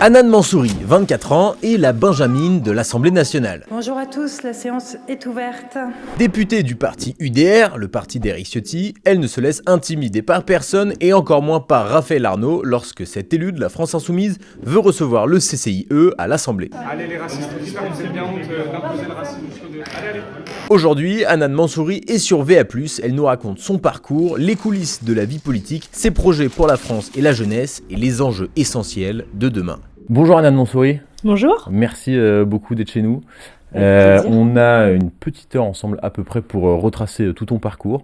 Hanan Mansouri, 24 ans, est la benjamine de l'Assemblée nationale. Bonjour à tous, la séance est ouverte. Députée du parti UDR, le parti d'Éric Ciotti, elle ne se laisse intimider par personne et encore moins par Raphaël Arnaud lorsque cet élu de la France Insoumise veut recevoir le CCIE à l'Assemblée. Allez les racistes, j'espère que vous avez bien honte d'imposer le racisme. Allez. Aujourd'hui, Hanan Mansouri est sur VA+, elle nous raconte son parcours, les coulisses de la vie politique, ses projets pour la France et la jeunesse et les enjeux essentiels de demain. Bonjour Hanan Mansouri. Bonjour. Merci beaucoup d'être chez nous. On a une petite heure ensemble à peu près pour retracer tout ton parcours,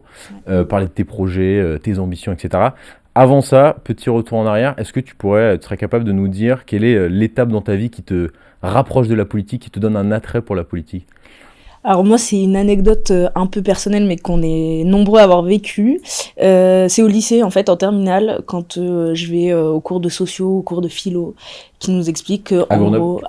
parler de tes projets, tes ambitions, etc. Avant ça, petit retour en arrière, est-ce que tu serais capable de nous dire quelle est l'étape dans ta vie qui te rapproche de la politique, qui te donne un attrait pour la politique ? Alors moi, c'est une anecdote un peu personnelle, mais qu'on est nombreux à avoir vécu. C'est au lycée, en fait, en terminale, quand je vais au cours de sociaux, au cours de philo, qui nous explique que,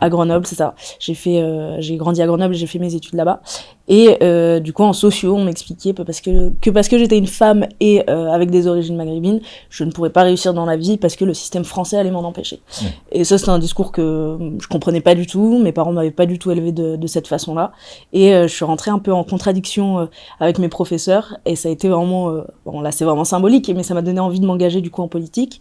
à Grenoble, c'est ça. J'ai grandi à Grenoble, j'ai fait mes études là-bas. Et du coup, en sociaux, on m'expliquait parce que j'étais une femme et avec des origines maghrébines, je ne pourrais pas réussir dans la vie parce que le système français allait m'en empêcher. Et ça, c'était un discours que je comprenais pas du tout. Mes parents m'avaient pas du tout élevée de cette façon-là. Et je suis rentrée un peu en contradiction avec mes professeurs. Et ça a été vraiment... bon, là, c'est vraiment symbolique, mais ça m'a donné envie de m'engager du coup en politique.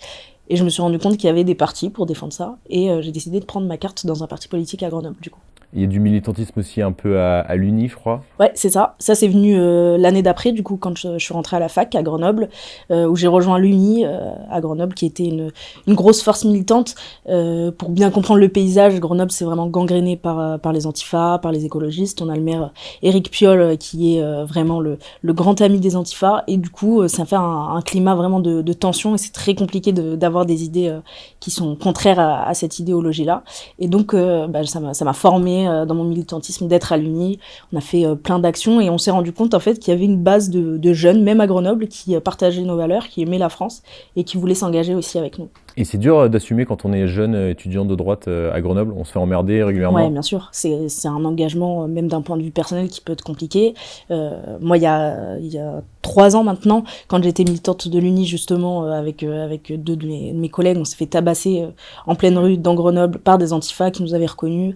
Et je me suis rendu compte qu'il y avait des partis pour défendre ça. Et j'ai décidé de prendre ma carte dans un parti politique à Grenoble, du coup. Il y a du militantisme aussi un peu à l'Uni, je crois. Ouais, c'est ça. Ça, c'est venu l'année d'après, du coup, quand je suis rentrée à la fac à Grenoble, où j'ai rejoint l'Uni à Grenoble, qui était une grosse force militante. Pour bien comprendre le paysage, Grenoble, c'est vraiment gangréné par les antifas, par les écologistes. On a le maire Éric Piolle, qui est vraiment le grand ami des antifas. Et du coup, ça fait un climat vraiment de tension, et c'est très compliqué d'avoir des idées qui sont contraires à cette idéologie-là. Et donc, ça m'a formée dans mon militantisme d'être à l'Uni. On a fait plein d'actions et on s'est rendu compte en fait qu'il y avait une base de jeunes, même à Grenoble, qui partageaient nos valeurs, qui aimaient la France et qui voulaient s'engager aussi avec nous. Et c'est dur d'assumer quand on est jeune étudiant de droite à Grenoble, on se fait emmerder régulièrement. Oui, bien sûr. C'est un engagement, même d'un point de vue personnel, qui peut être compliqué. Moi, il y a 3 ans maintenant, quand j'étais militante de l'Uni, justement, avec 2 de mes collègues, on s'est fait tabasser en pleine rue dans Grenoble par des antifas qui nous avaient reconnus,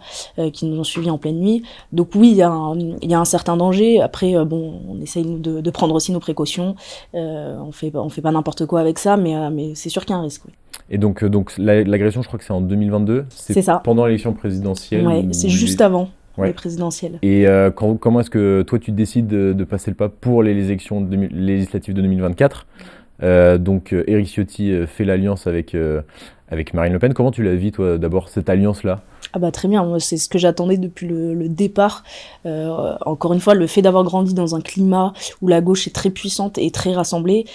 qui nous ont suivis en pleine nuit. Donc oui, il y a un certain danger. Après, on essaye de prendre aussi nos précautions. On fait pas n'importe quoi avec ça, mais c'est sûr qu'il y a un risque, oui. Et donc l'agression, je crois que c'est en 2022. C'est ça. Pendant l'élection présidentielle. Ouais, c'est juste avant les présidentielles. Et comment est-ce que toi tu décides de passer le pas pour les élections législatives de 2024 donc Éric Ciotti fait l'alliance avec Marine Le Pen. Comment tu la vis toi d'abord cette alliance-là ? Ah bah très bien, moi c'est ce que j'attendais depuis le départ. Encore une fois, le fait d'avoir grandi dans un climat où la gauche est très puissante et très rassemblée,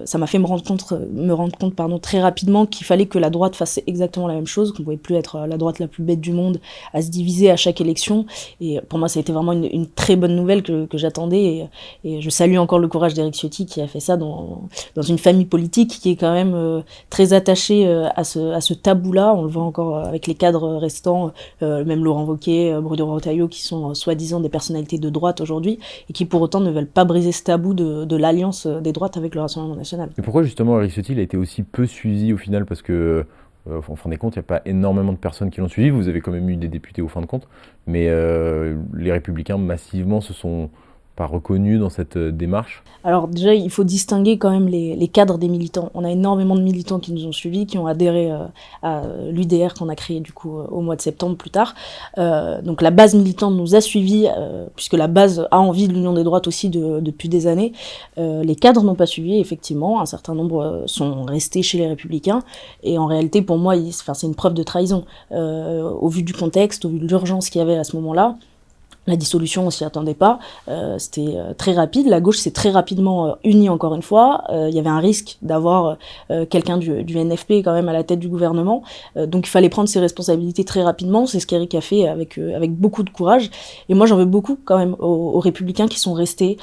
ça m'a fait me rendre compte très rapidement qu'il fallait que la droite fasse exactement la même chose, qu'on pouvait plus être la droite la plus bête du monde à se diviser à chaque élection. Et pour moi, ça a été vraiment une très bonne nouvelle que j'attendais. Et je salue encore le courage d'Éric Ciotti qui a fait ça dans une famille politique qui est quand même très attachée à ce tabou-là. On le voit encore avec les cadres restants, même Laurent Wauquiez, Bruno Retailleau, qui sont soi-disant des personnalités de droite aujourd'hui, et qui pour autant ne veulent pas briser ce tabou de l'alliance des droites avec le Rassemblement national. Et pourquoi justement Éric Ciotti a été aussi peu suivi au final ? Parce que, en fin de compte, il n'y a pas énormément de personnes qui l'ont suivi, vous avez quand même eu des députés au fin de compte, mais les Républicains massivement se sont pas reconnus dans cette démarche. Alors déjà, il faut distinguer quand même les cadres des militants. On a énormément de militants qui nous ont suivis, qui ont adhéré à l'UDR qu'on a créé du coup au mois de septembre plus tard. Donc la base militante nous a suivis, puisque la base a envie de l'Union des droites aussi depuis des années. Les cadres n'ont pas suivi, effectivement. Un certain nombre sont restés chez les Républicains. Et en réalité, pour moi, c'est une preuve de trahison. Au vu du contexte, au vu de l'urgence qu'il y avait à ce moment-là, la dissolution, on s'y attendait pas. C'était très rapide. La gauche s'est très rapidement unie encore une fois. Il y avait un risque d'avoir quelqu'un du NFP quand même à la tête du gouvernement. Donc il fallait prendre ses responsabilités très rapidement. C'est ce qu'Éric a fait avec beaucoup de courage. Et moi j'en veux beaucoup quand même aux Républicains qui sont restés,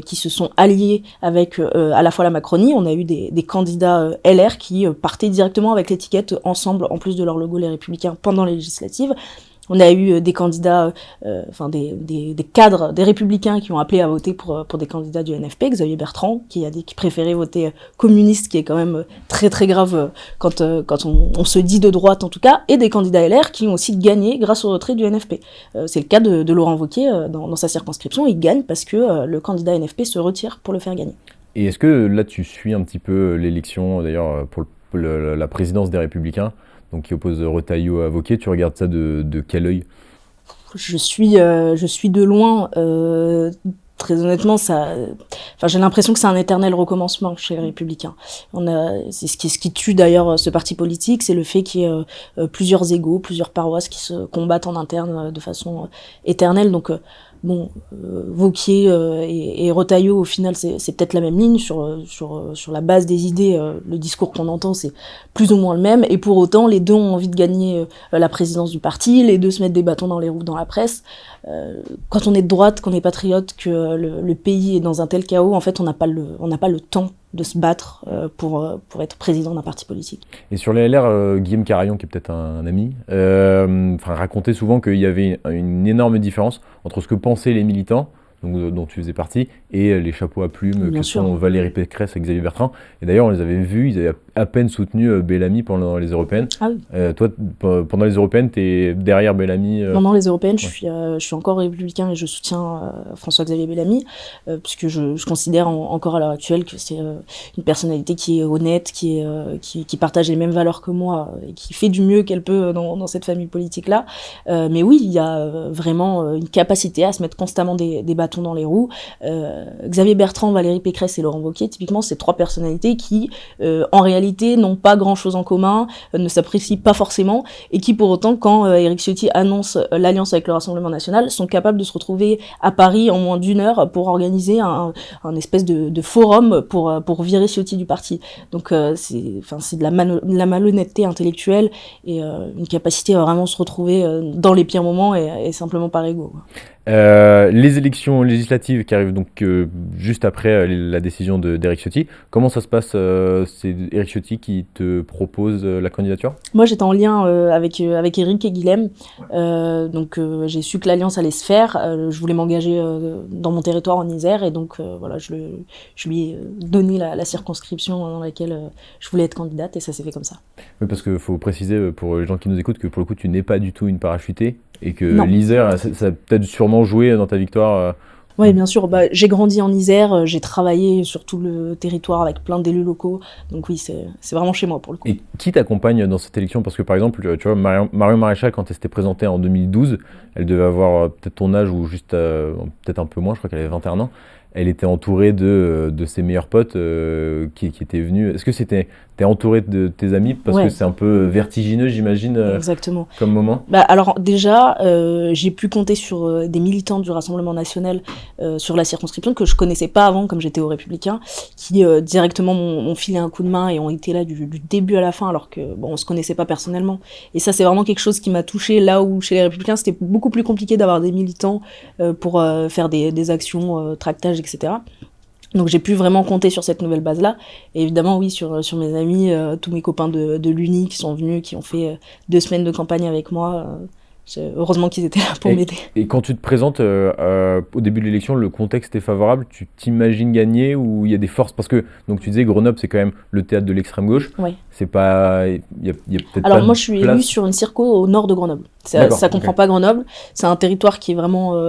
qui se sont alliés avec à la fois la Macronie. On a eu des candidats LR qui partaient directement avec l'étiquette Ensemble en plus de leur logo les Républicains pendant les législatives. On a eu des candidats, des cadres, des républicains qui ont appelé à voter pour des candidats du NFP, Xavier Bertrand, qui a dit qu'il préférait voter communiste, qui est quand même très très grave quand on se dit de droite en tout cas, et des candidats LR qui ont aussi gagné grâce au retrait du NFP. C'est le cas de Laurent Wauquiez dans sa circonscription, il gagne parce que le candidat NFP se retire pour le faire gagner. Et est-ce que là tu suis un petit peu l'élection, d'ailleurs pour la présidence des Républicains, donc qui oppose Retailleau à Wauquiez, tu regardes ça de quel œil? Je suis de loin, très honnêtement, j'ai l'impression que c'est un éternel recommencement chez les Républicains. C'est ce qui tue d'ailleurs ce parti politique, c'est le fait qu'il y ait plusieurs égos, plusieurs paroisses qui se combattent en interne de façon éternelle. Donc Wauquiez et Retailleau, au final, c'est peut-être la même ligne sur la base des idées. Le discours qu'on entend, c'est plus ou moins le même. Et pour autant, les deux ont envie de gagner la présidence du parti. Les deux se mettent des bâtons dans les roues dans la presse. Quand on est de droite, qu'on est patriote, que le pays est dans un tel chaos, en fait, on n'a pas le temps de se battre pour être président d'un parti politique. Et sur les LR, Guillaume Carayon, qui est peut-être un ami, racontait souvent qu'il y avait une énorme différence entre ce que pensaient les militants, donc, dont tu faisais partie, et les chapeaux à plumes que sont Valérie Pécresse et Xavier Bertrand. Et d'ailleurs, on les avait vus, ils avaient à peine soutenu Bellamy pendant les européennes. Ah oui. Toi, pendant les européennes, tu es derrière Bellamy Pendant les européennes, je suis encore républicain et je soutiens François-Xavier Bellamy, puisque je considère encore à l'heure actuelle que c'est une personnalité qui est honnête, qui partage les mêmes valeurs que moi, et qui fait du mieux qu'elle peut dans cette famille politique-là. Mais oui, il y a vraiment une capacité à se mettre constamment des bâtons dans les roues. Xavier Bertrand, Valérie Pécresse et Laurent Wauquiez, typiquement, c'est trois personnalités qui, en réalité, n'ont pas grand-chose en commun, ne s'apprécient pas forcément, et qui, pour autant, quand Éric Ciotti annonce l'alliance avec le Rassemblement national, sont capables de se retrouver à Paris en moins d'1 heure pour organiser un espèce de forum pour virer Ciotti du parti. Donc, c'est de la malhonnêteté intellectuelle et une capacité à vraiment se retrouver dans les pires moments et simplement par ego. Les élections législatives qui arrivent donc juste après la décision d'Éric Ciotti, comment ça se passe? C'est Éric Ciotti qui te propose la candidature? Moi, j'étais en lien avec Éric et Guilhem, donc j'ai su que l'alliance allait se faire. Je voulais m'engager dans mon territoire en Isère, et donc voilà, je lui ai donné la circonscription dans laquelle je voulais être candidate, et ça s'est fait comme ça. Oui, parce qu'il faut préciser pour les gens qui nous écoutent que pour le coup, tu n'es pas du tout une parachutée, et que Non. l'Isère, ça a peut-être sûrement joué dans ta victoire. Oui, bien sûr. J'ai grandi en Isère, j'ai travaillé sur tout le territoire avec plein d'élus locaux. Donc oui, c'est vraiment chez moi pour le coup. Et qui t'accompagne dans cette élection? Parce que par exemple, tu vois, Marion Maréchal, quand elle s'était présentée en 2012, elle devait avoir peut-être ton âge ou juste peut-être un peu moins, je crois qu'elle avait 21 ans. Elle était entourée de ses meilleurs potes qui étaient venus. Est-ce que t'es entourée de tes amis? Parce que c'est un peu vertigineux, j'imagine, Exactement. comme moment. Alors déjà, j'ai pu compter sur des militants du Rassemblement national sur la circonscription que je connaissais pas avant, comme j'étais aux Républicains, qui directement m'ont filé un coup de main et ont été là du début à la fin, alors que on se connaissait pas personnellement. Et ça, c'est vraiment quelque chose qui m'a touchée, là où chez les Républicains, c'était beaucoup plus compliqué d'avoir des militants pour faire des actions, tractage, etc. Donc j'ai pu vraiment compter sur cette nouvelle base-là. Et évidemment, oui, sur mes amis, tous mes copains de l'Uni qui sont venus, qui ont fait 2 semaines de campagne avec moi. Heureusement qu'ils étaient là pour m'aider. Et quand tu te présentes au début de l'élection, le contexte est favorable? Tu t'imagines gagner, ou il y a des forces? Parce que donc tu disais Grenoble, c'est quand même le théâtre de l'extrême gauche. Ouais. C'est pas, il y a peut-être Alors pas moi, je suis élue sur une circo au nord de Grenoble. Ça comprend pas Grenoble. C'est un territoire qui est vraiment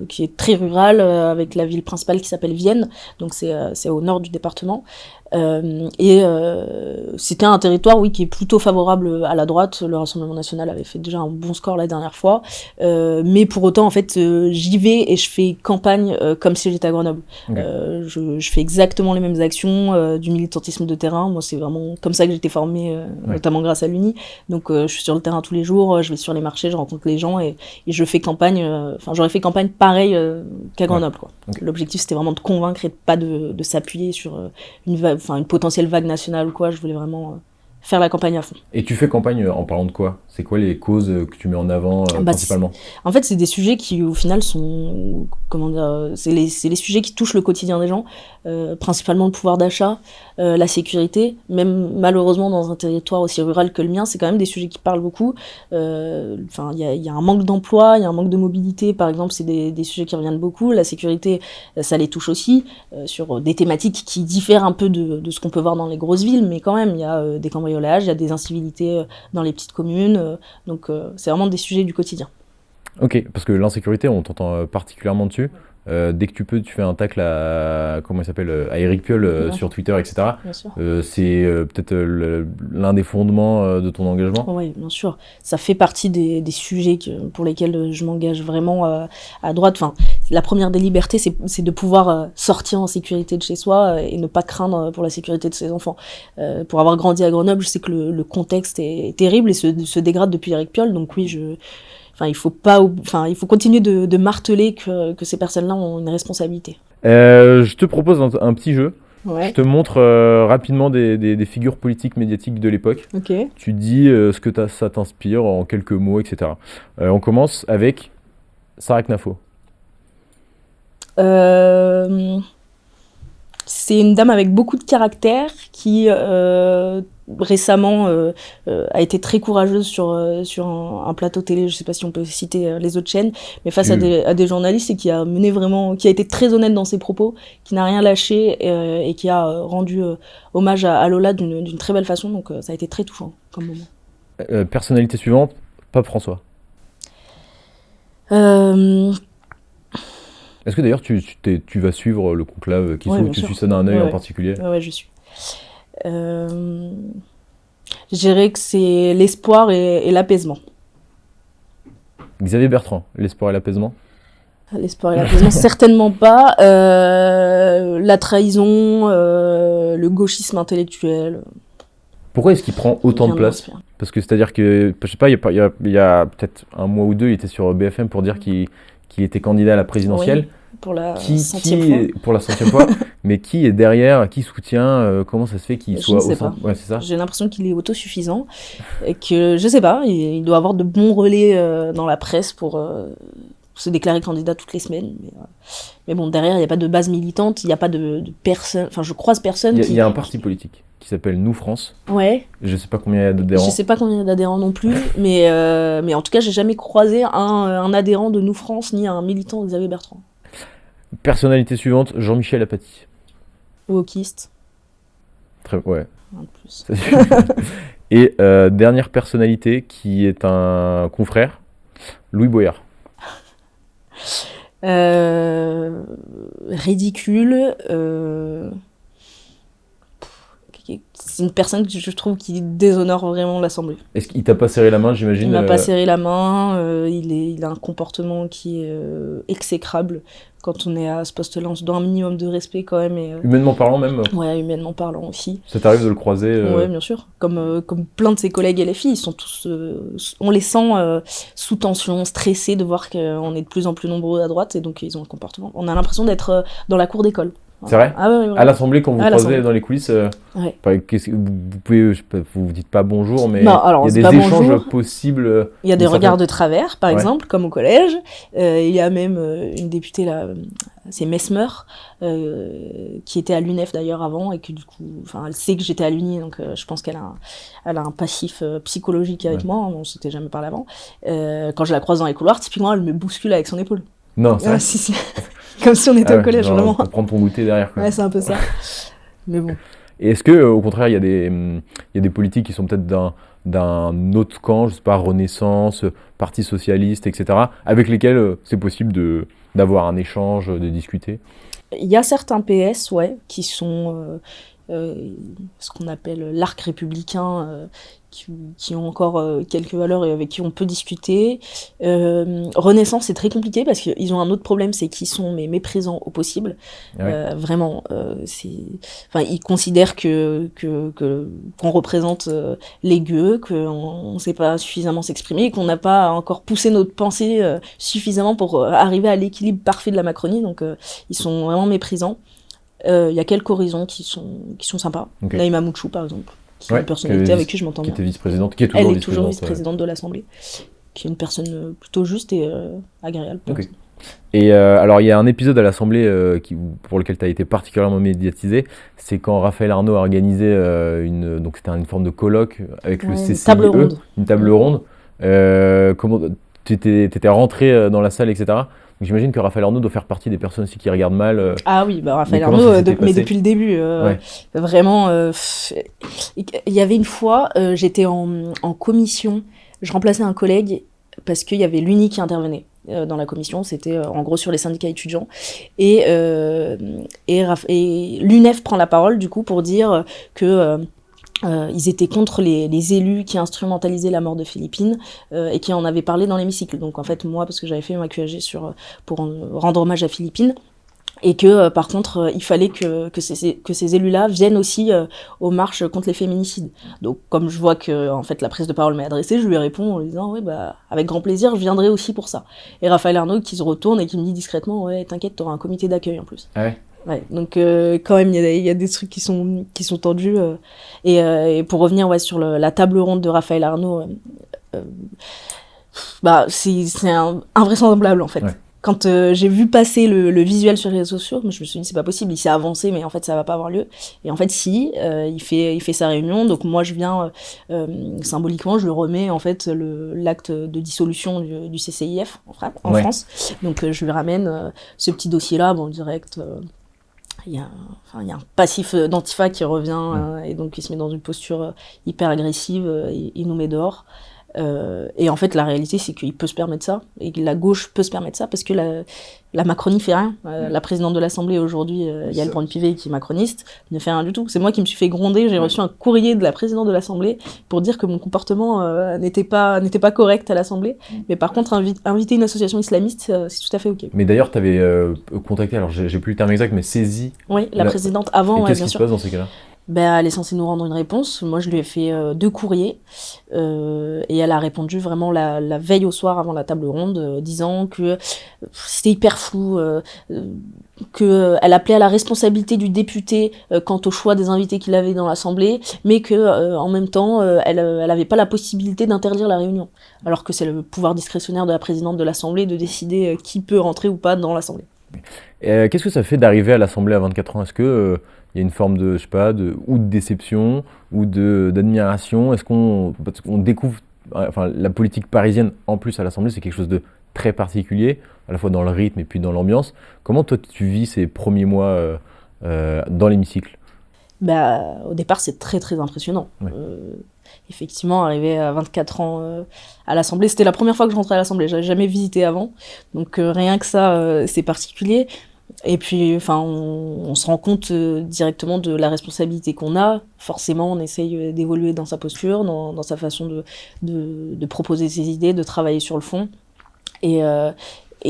qui est très rural, avec la ville principale qui s'appelle Vienne. Donc c'est au nord du département. C'était un territoire, oui, qui est plutôt favorable à la droite. Le Rassemblement national avait fait déjà un bon score la dernière fois, mais pour autant, en fait, j'y vais et je fais campagne comme si j'étais à Grenoble. Okay. Je fais exactement les mêmes actions, du militantisme de terrain. Moi, c'est vraiment comme ça que j'ai été formée, notamment grâce à l'Uni. Donc, je suis sur le terrain tous les jours, je vais sur les marchés, je rencontre les gens et je fais campagne. J'aurais fait campagne pareil qu'à Grenoble, quoi. Okay. L'objectif, c'était vraiment de convaincre et de pas de s'appuyer sur une potentielle vague nationale ou quoi. Je voulais vraiment faire la campagne à fond. Et tu fais campagne en parlant de quoi? C'est quoi les causes que tu mets en avant principalement? En fait, c'est des sujets qui, au final, sont... Comment dire? C'est les sujets qui touchent le quotidien des gens, principalement le pouvoir d'achat, la sécurité. Même, malheureusement, dans un territoire aussi rural que le mien, c'est quand même des sujets qui parlent beaucoup. Enfin, il y a un manque d'emploi, il y a un manque de mobilité, par exemple, c'est des sujets qui reviennent beaucoup. La sécurité, ça les touche aussi, sur des thématiques qui diffèrent un peu de ce qu'on peut voir dans les grosses villes, mais quand même, il y a des cambriolages, il y a des incivilités dans les petites communes. Donc c'est vraiment des sujets du quotidien. Ok, parce que l'insécurité, on t'entend particulièrement dessus. Dès que tu peux, tu fais un tacle à, comment il s'appelle, à Éric Piolle sur Twitter, etc. Bien sûr. C'est peut-être l'un des fondements de ton engagement. Oui, bien sûr. Ça fait partie des sujets pour lesquels je m'engage vraiment à droite. Enfin, la première des libertés, c'est de pouvoir sortir en sécurité de chez soi et ne pas craindre pour la sécurité de ses enfants. Pour avoir grandi à Grenoble, je sais que le contexte est terrible et se dégrade depuis Éric Piolle. Donc oui, il faut continuer de marteler que ces personnes-là ont une responsabilité. Je te propose un petit jeu. Ouais. Je te montre rapidement des figures politiques médiatiques de l'époque. Ok. Tu dis ce que ça t'inspire en quelques mots, etc. On commence avec Sarah Knafo. C'est une dame avec beaucoup de caractère qui récemment a été très courageuse sur un plateau télé, je sais pas si on peut citer les autres chaînes, mais face à des journalistes, et qui a été très honnête dans ses propos, qui n'a rien lâché et qui a rendu hommage à Lola d'une très belle façon, donc ça a été très touchant comme moment. Personnalité suivante, Pape François. Est-ce que d'ailleurs tu vas suivre le conclave qui s'ouvre, tu suis ça d'un œil en particulier? Ouais, je suis. Je dirais que c'est l'espoir et l'apaisement. Xavier Bertrand, l'espoir et l'apaisement? L'espoir et l'apaisement, certainement pas. La trahison, le gauchisme intellectuel. Pourquoi est-ce qu'il prend autant de place? Parce que c'est-à-dire que, je sais pas, il y a peut-être un mois ou deux, il était sur BFM pour dire qu'il était candidat à la présidentielle. Oui, pour la 100e fois. Pour la 100e fois. Mais qui est derrière, qui soutient, comment ça se fait qu'il soit au centre? Ouais, c'est ça. J'ai l'impression qu'il est autosuffisant et que, je sais pas, il doit avoir de bons relais dans la presse pour se déclarer candidat toutes les semaines. Mais bon, derrière, il n'y a pas de base militante, il n'y a pas de personne, enfin je croise personne. Il y a un parti politique qui s'appelle Nous France. Ouais. Je sais pas combien il y a d'adhérents. Je sais pas combien il y a d'adhérents non plus, mais en tout cas, j'ai jamais croisé un adhérent de Nous France ni un militant de Xavier Bertrand. Personnalité suivante, Jean-Michel Apathy. Wokiste. Très, ouais. Un de plus. Et dernière personnalité qui est un confrère, Louis Boyard. Ridicule. C'est une personne que je trouve qui déshonore vraiment l'Assemblée. Est-ce qu'il t'a pas serré la main, j'imagine? Il m'a pas serré la main, il a un comportement qui est exécrable. Quand on est à ce poste-là, on se doit un minimum de respect quand même. Humainement parlant même? Ouais, humainement parlant aussi. Ça t'arrive de le croiser? Ouais, bien sûr. Comme plein de ses collègues LFI, ils sont tous... on les sent sous tension, stressés de voir qu'on est de plus en plus nombreux à droite, et donc ils ont un comportement... On a l'impression d'être dans la cour d'école. C'est vrai? Ah ouais, à l'Assemblée, quand vous croisez dans les coulisses, ouais. Vous dites pas bonjour, mais alors, il y a des échanges possibles. Il y a des regards de travers, par exemple, comme au collège. Il y a même une députée, là, c'est Mesmer, qui était à l'UNEF d'ailleurs avant, et que du coup, elle sait que j'étais à l'Uni, donc je pense qu'elle a un passif psychologique avec moi, on s'était jamais parlé avant. Quand je la croise dans les couloirs, typiquement, elle me bouscule avec son épaule. Non, ça. Si. Comme si on était au collège, genre, vraiment. Pour prendre ton goûter derrière. Quoi. Ouais, c'est un peu ça. Mais bon. Et est-ce que, au contraire, il y a des politiques qui sont peut-être d'un autre camp, je sais pas, Renaissance, Parti socialiste, etc., avec lesquels c'est possible d'avoir un échange, de discuter? Il y a certains PS, ouais, qui sont ce qu'on appelle l'arc républicain, qui ont encore quelques valeurs et avec qui on peut discuter. Renaissance, c'est très compliqué parce qu'ils ont un autre problème, c'est qu'ils sont méprisants au possible. Ouais. Vraiment, ils considèrent qu'on représente les gueux, qu'on ne sait pas suffisamment s'exprimer et qu'on n'a pas encore poussé notre pensée suffisamment pour arriver à l'équilibre parfait de la Macronie. Donc, ils sont vraiment méprisants. Il y a quelques horizons qui sont sympas. Okay. Naïma Mouchou, par exemple. qui est une personnalité avec qui je m'entends Qui bien. était vice-présidente, qui est Elle toujours est toujours vice-présidente. vice-présidente de l'Assemblée, qui est une personne plutôt juste et agréable. Ok. Et alors, il y a un épisode à l'Assemblée pour lequel tu as été particulièrement médiatisé. C'est quand Raphaël Arnaud a organisé donc c'était une forme de colloque avec le CCIE, table ronde. une table ronde. Comment tu étais rentré dans la salle, etc. Donc, j'imagine que Raphaël Arnaud doit faire partie des personnes aussi qui regardent mal. Ah oui, Raphaël mais comment Arnaud, ça s'était mais passé depuis le début, Ouais. vraiment. Il y avait une fois, j'étais en commission, je remplaçais un collègue parce qu'il y avait l'UNI qui intervenait dans la commission, c'était en gros sur les syndicats étudiants, et l'UNEF prend la parole du coup pour dire que ils étaient contre les élus qui instrumentalisaient la mort de Philippine et qui en avaient parlé dans l'hémicycle. Donc en fait moi, parce que j'avais fait ma QAG pour rendre hommage à Philippine, et que par contre il fallait que ces élus-là viennent aussi aux marches contre les féminicides. Donc comme je vois que en fait la prise de parole m'est adressée, je lui réponds en lui disant oui avec grand plaisir, je viendrai aussi pour ça. Et Raphaël Arnaud qui se retourne et qui me dit discrètement ouais t'inquiète, t'auras un comité d'accueil en plus. Ah ouais. Ouais, donc quand même il y a des trucs qui sont tendus et pour revenir sur la table ronde de Raphaël Arnaud, c'est invraisemblable en fait. Ouais. Quand j'ai vu passer le visuel sur les réseaux sociaux, je me suis dit c'est pas possible, il s'est avancé mais en fait ça va pas avoir lieu. Et en fait si, il fait sa réunion, donc moi je viens symboliquement, je lui remets en fait l'acte de dissolution du CCIF en France. Donc je lui ramène ce petit dossier là, direct. Il y a un passif d'Antifa qui revient et donc il se met dans une posture hyper agressive, il nous met dehors. Et en fait la réalité c'est qu'il peut se permettre ça et que la gauche peut se permettre ça parce que la Macronie fait rien. La présidente de l'Assemblée aujourd'hui, Yael Braun-Pivet qui est macroniste, ne fait rien du tout. C'est moi qui me suis fait gronder, j'ai reçu un courrier de la présidente de l'Assemblée pour dire que mon comportement n'était pas correct à l'Assemblée, mais par contre inviter une association islamiste c'est tout à fait ok. Mais d'ailleurs tu avais contacté, alors j'ai plus le terme exact, mais saisi la présidente avant. Et qu'est-ce qui se passe dans ces cas-là? Elle est censée nous rendre une réponse. Moi, je lui ai fait 2 courriers et elle a répondu vraiment la veille au soir avant la table ronde, disant que c'était hyper flou, qu'elle appelait à la responsabilité du député quant au choix des invités qu'il avait dans l'Assemblée, mais que en même temps, elle avait pas la possibilité d'interdire la réunion, alors que c'est le pouvoir discrétionnaire de la présidente de l'Assemblée de décider qui peut rentrer ou pas dans l'Assemblée. Qu'est-ce que ça fait d'arriver à l'Assemblée à 24 ans? Est-ce que il y a une forme de, je sais pas, ou de déception, ou d'admiration? Est-ce qu'on découvre, enfin, la politique parisienne, en plus à l'Assemblée, c'est quelque chose de très particulier, à la fois dans le rythme et puis dans l'ambiance. Comment toi tu vis ces premiers mois dans l'hémicycle? Au départ, c'est très très impressionnant. Ouais. Effectivement, arriver à 24 ans à l'Assemblée, c'était la première fois que je rentrais à l'Assemblée, j'avais jamais visité avant, donc rien que ça, c'est particulier. Et puis, on se rend compte directement de la responsabilité qu'on a. Forcément, on essaye d'évoluer dans sa posture, dans sa façon de proposer ses idées, de travailler sur le fond. Et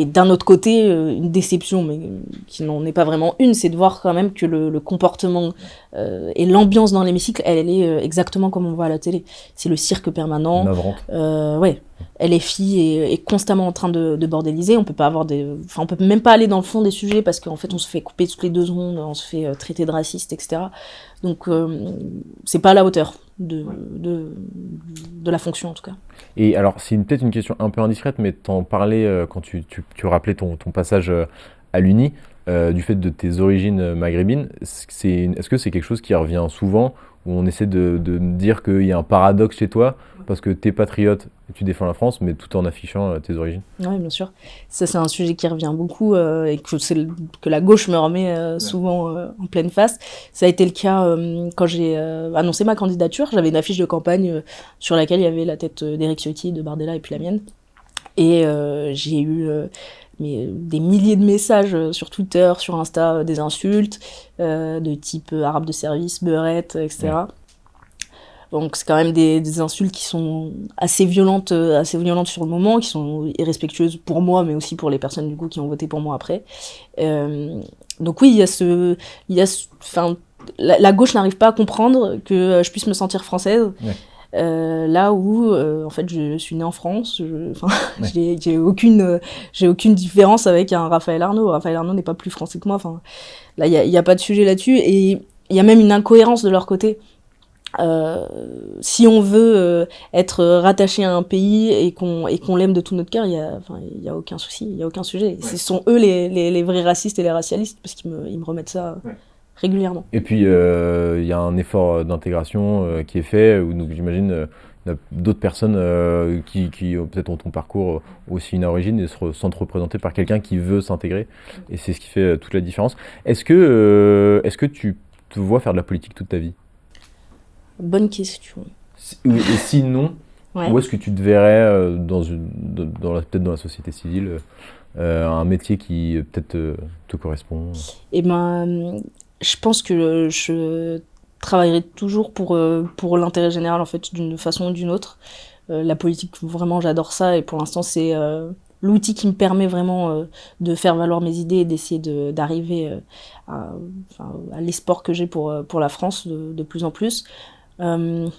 d'un autre côté, une déception, mais qui n'en est pas vraiment une, c'est de voir quand même que le comportement et l'ambiance dans l'hémicycle, elle est exactement comme on voit à la télé. C'est le cirque permanent. Ouais. LFI est constamment en train de bordéliser. On peut pas on peut même pas aller dans le fond des sujets parce qu'en fait, on se fait couper toutes les 2 secondes, on se fait traiter de raciste, etc. Donc, c'est pas à la hauteur de la fonction, en tout cas. Et alors, c'est peut-être une question un peu indiscrète, mais t'en parlais quand tu rappelais ton passage à l'Uni, du fait de tes origines maghrébines. Est-ce que c'est quelque chose qui revient souvent, où on essaie de dire qu'il y a un paradoxe chez toi, parce que t'es patriote et tu défends la France, mais tout en affichant tes origines? Oui, bien sûr. Ça, c'est un sujet qui revient beaucoup et que la gauche me remet souvent en pleine face. Ça a été le cas quand j'ai annoncé ma candidature. J'avais une affiche de campagne sur laquelle il y avait la tête d'Éric Ciotti, de Bardella et puis la mienne. Et j'ai eu des milliers de messages sur Twitter, sur Insta, des insultes de type arabe de service, beurette, etc. Ouais. Donc c'est quand même des insultes qui sont assez violentes sur le moment, qui sont irrespectueuses pour moi, mais aussi pour les personnes du coup qui ont voté pour moi après. Donc oui, la gauche n'arrive pas à comprendre que je puisse me sentir française. Ouais. Là où en fait je suis née en France, j'ai aucune différence avec un Raphaël Arnaud. Raphaël Arnaud n'est pas plus français que moi. Là il y a pas de sujet là-dessus et il y a même une incohérence de leur côté. Si on veut être rattaché à un pays et qu'on l'aime de tout notre cœur, il y a aucun souci, il y a aucun sujet. Ouais. Ce sont eux les vrais racistes et les racialistes parce qu'ils me remettent ça régulièrement. Et puis il y a un effort d'intégration qui est fait où donc j'imagine il y a d'autres personnes qui peut-être ont ton parcours aussi une origine et se sentent représentées par quelqu'un qui veut s'intégrer et c'est ce qui fait toute la différence. Est-ce que tu te vois faire de la politique toute ta vie? Bonne question. Et sinon, où est-ce que tu te verrais peut-être dans la société civile, un métier qui peut-être te correspond? Eh ben, je pense que je travaillerai toujours pour l'intérêt général, en fait, d'une façon ou d'une autre. La politique, vraiment, j'adore ça, et pour l'instant, c'est l'outil qui me permet vraiment de faire valoir mes idées et d'essayer d'arriver à l'espoir que j'ai pour la France de plus en plus.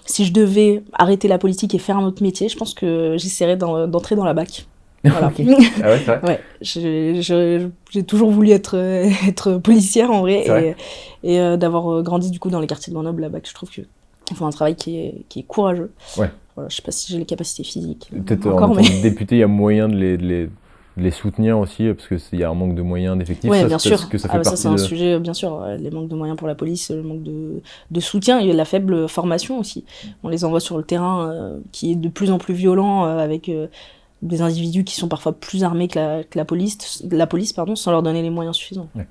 Si je devais arrêter la politique et faire un autre métier, je pense que j'essaierais d'entrer dans la BAC. Voilà. Okay. Ah ouais, c'est vrai. Ouais, j'ai toujours voulu être policière en vrai, et d'avoir grandi du coup dans les quartiers de Grenoble, la BAC, je trouve qu'ils font un travail qui est courageux. Ouais. Voilà, je sais pas si j'ai les capacités physiques. Peut-être en tant que député, il y a moyen de les soutenir aussi, parce qu'il y a un manque de moyens, d'effectifs. Oui, bien sûr. Que ça fait ça, c'est un sujet, bien sûr. Les manques de moyens pour la police, le manque de soutien et la faible formation aussi. On les envoie sur le terrain qui est de plus en plus violent avec des individus qui sont parfois plus armés que la police, sans leur donner les moyens suffisants. Ouais.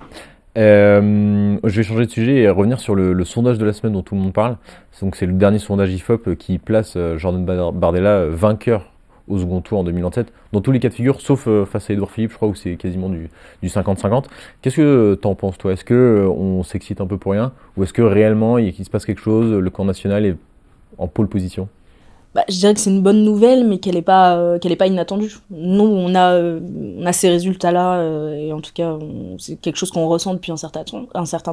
Je vais changer de sujet et revenir sur le sondage de la semaine dont tout le monde parle. Donc, c'est le dernier sondage IFOP qui place Jordan Bardella vainqueur au second tour en 2027, dans tous les cas de figure, sauf face à Édouard Philippe, je crois, où c'est quasiment du 50-50. Qu'est-ce que t'en penses, toi? Est-ce qu'on s'excite un peu pour rien? Ou est-ce que réellement, il se passe quelque chose, le camp national est en pôle position? Je dirais que c'est une bonne nouvelle, mais qu'elle est pas inattendue. Nous, on a ces résultats-là, et en tout cas, c'est quelque chose qu'on ressent depuis un certain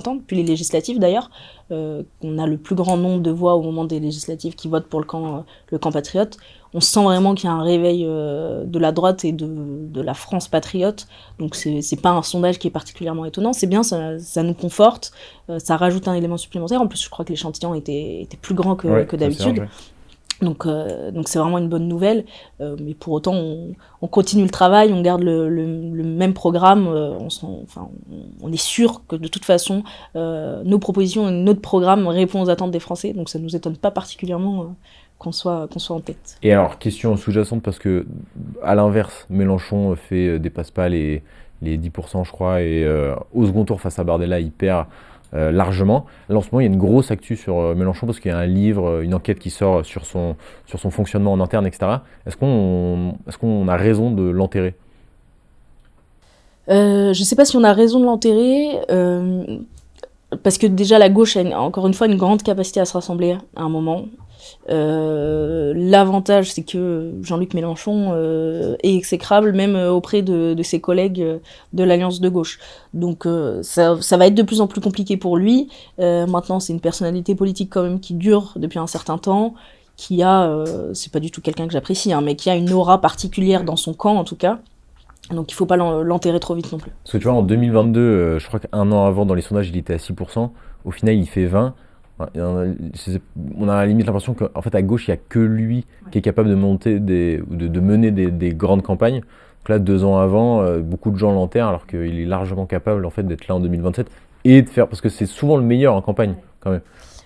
temps, depuis les législatives d'ailleurs. On a le plus grand nombre de voix au moment des législatives qui votent pour le camp patriote. On sent vraiment qu'il y a un réveil de la droite et de la France patriote. Donc c'est pas un sondage qui est particulièrement étonnant. C'est bien, ça nous conforte, ça rajoute un élément supplémentaire. En plus, je crois que l'échantillon était plus grand que d'habitude. Donc c'est vraiment une bonne nouvelle, mais pour autant on continue le travail, on garde le même programme, on est sûr que de toute façon nos propositions et notre programme répondent aux attentes des Français, donc ça ne nous étonne pas particulièrement qu'on soit en tête. Et alors, question sous-jacente, parce que à l'inverse, Mélenchon dépasse pas les 10%, je crois, et au second tour face à Bardella, il perd largement. Là, en ce moment, il y a une grosse actu sur Mélenchon parce qu'il y a un livre, une enquête qui sort sur son fonctionnement en interne, etc. Est-ce qu'on a raison de l'enterrer? Je ne sais pas si on a raison de l'enterrer, parce que déjà la gauche a encore une fois une grande capacité à se rassembler à un moment. L'avantage, c'est que Jean-Luc Mélenchon est exécrable même auprès de ses collègues de l'Alliance de gauche. Donc ça va être de plus en plus compliqué pour lui. Maintenant, c'est une personnalité politique quand même qui dure depuis un certain temps, qui a, c'est pas du tout quelqu'un que j'apprécie, mais qui a une aura particulière dans son camp en tout cas. Donc il faut pas l'enterrer trop vite non plus. Parce que tu vois, en 2022, je crois qu'un an avant, dans les sondages, il était à 6%. Au final, il fait 20%. On a à la limite l'impression qu'en fait à gauche il n'y a que lui qui est capable de monter de mener des grandes campagnes. Donc là 2 ans avant, beaucoup de gens l'enterrent alors qu'il est largement capable en fait d'être là en 2027 et de faire, parce que c'est souvent le meilleur en campagne quand même.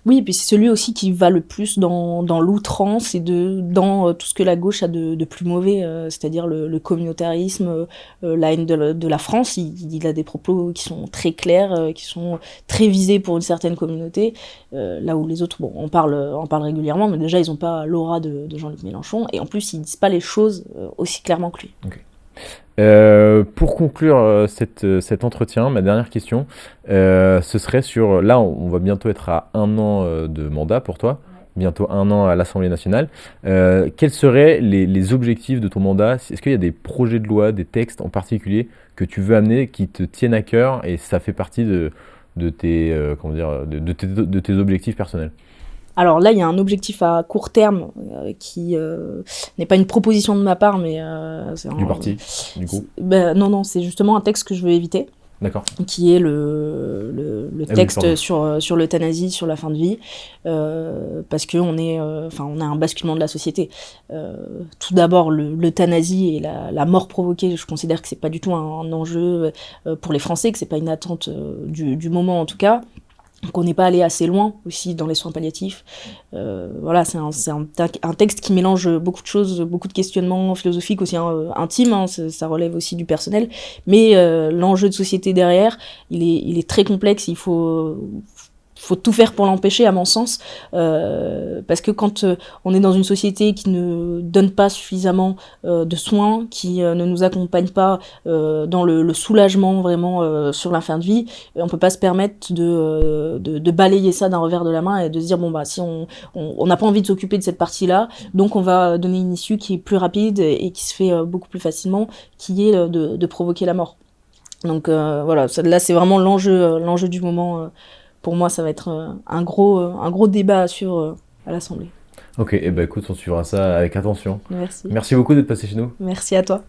Oui, et puis c'est celui aussi qui va le plus dans l'outrance et dans tout ce que la gauche a de plus mauvais, c'est-à-dire le communautarisme, la haine de la France. Il a des propos qui sont très clairs, qui sont très visés pour une certaine communauté, là où les autres, on parle régulièrement, mais déjà ils n'ont pas l'aura de Jean-Luc Mélenchon, et en plus ils disent pas les choses aussi clairement que lui. Okay. Pour conclure cet entretien, ma dernière question, ce serait sur, là on va bientôt être à 1 an de mandat pour toi, bientôt 1 an à l'Assemblée nationale. Quels seraient les objectifs de ton mandat? Est-ce qu'il y a des projets de loi, des textes en particulier que tu veux amener, qui te tiennent à cœur et ça fait partie de tes objectifs personnels? Alors là, il y a un objectif à court terme qui n'est pas une proposition de ma part, mais c'est du parti, du coup. Non, c'est justement un texte que je veux éviter. D'accord. qui est le texte pardon. sur l'euthanasie, sur la fin de vie, parce qu'on on a un basculement de la société. Tout d'abord, l'euthanasie et la mort provoquée, je considère que c'est pas du tout un enjeu pour les Français, que c'est pas une attente du moment en tout cas. Qu'on n'est pas allé assez loin aussi dans les soins palliatifs. Voilà, c'est un texte qui mélange beaucoup de choses, beaucoup de questionnements philosophiques aussi intimes, hein, ça relève aussi du personnel, mais l'enjeu de société derrière, il est très complexe, il faut tout faire pour l'empêcher, à mon sens, parce que quand on est dans une société qui ne donne pas suffisamment de soins, qui ne nous accompagne pas dans le soulagement vraiment sur la fin de vie, on peut pas se permettre de balayer ça d'un revers de la main et de se dire bon bah si on n'a pas envie de s'occuper de cette partie-là, donc on va donner une issue qui est plus rapide et qui se fait beaucoup plus facilement, qui est de provoquer la mort. Donc voilà, là c'est vraiment l'enjeu du moment. Pour moi, ça va être un gros débat à suivre à l'Assemblée. Ok, et ben écoute, on suivra ça avec attention. Merci. Merci beaucoup d'être passé chez nous. Merci à toi.